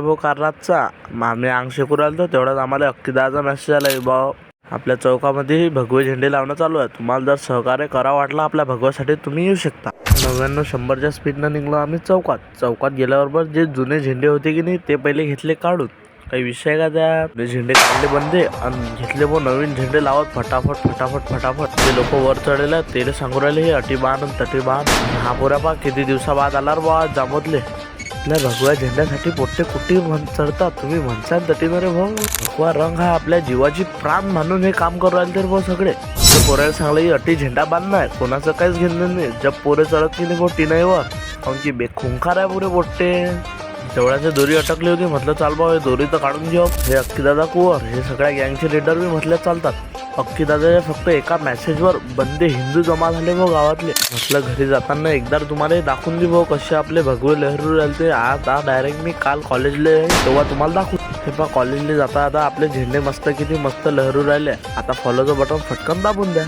भाऊ काररातचा आम्ही अंग शेकू राहिलो तेवढ्यात आम्हाला अक्कीदाचा मेसेज आला भाऊ आपल्या चौकामध्ये भगवे झेंडे लावणं चालू आहे. तुम्हाला जर सहकार्य करा वाटलं आपल्या भगव्यासाठी तुम्ही येऊ शकता. 99-100च्या स्पीडनं निघलो आम्ही चौकात गेल्याबरोबर जे जुने झेंडे होते की नाही ते पहिले घेतले काढून. काही विषय का त्या झेंडे काढले बंदे आणि घेतले भाऊ नवीन झेंडे लावत फटाफट ते लोक वर चढले तेले सांगू राहिले हे अटी बांध तटी बांध. हा पोऱ्या पा किती दिवसाबाद आला रे बा जामोदले. आपल्या भगव्या झेंड्यासाठी पोट्टे कुठे चढतात तुम्ही म्हणसाल तटीनं रे भाऊ. भगवा रंग हा आपल्या जीवाची प्राण म्हणून हे काम करू राहिले तर भाऊ सगळे. पोऱ्याला सांगलं ही अटी झेंडा बांधणार कोणाचं काहीच घेणं नाही. जब पोरे चढत की नाही पोट्टी नाही वर काऊन की बेखुंखार आहे पुरे पोट्टे. तेवढ्याची दोरी अटकली होती म्हटलं चाल भाऊ हे दोरी तर काढून घेऊ. हे अक्कीदादा कुवर हे सगळ्या गँगचे लीडर बी म्हटलं चालतात. अक्कीदादाच्या फक्त एका मेसेजवर बंदे हिंदू जमा झाले भाऊ गावातले. म्हटलं घरी जाताना एकदा तुम्हाला दाखवून दे भाऊ कसे आपले भगवे लहरू राहिले. आज डायरेक्ट मी काल कॉलेजला तेव्हा तुम्हाला दाखवू. हे पहा कॉलेजला जाता आता आपले झेंडे मस्त किती मस्त लहरू राहिले. आता फॉलोचं बटन फटकन दाबून द्या.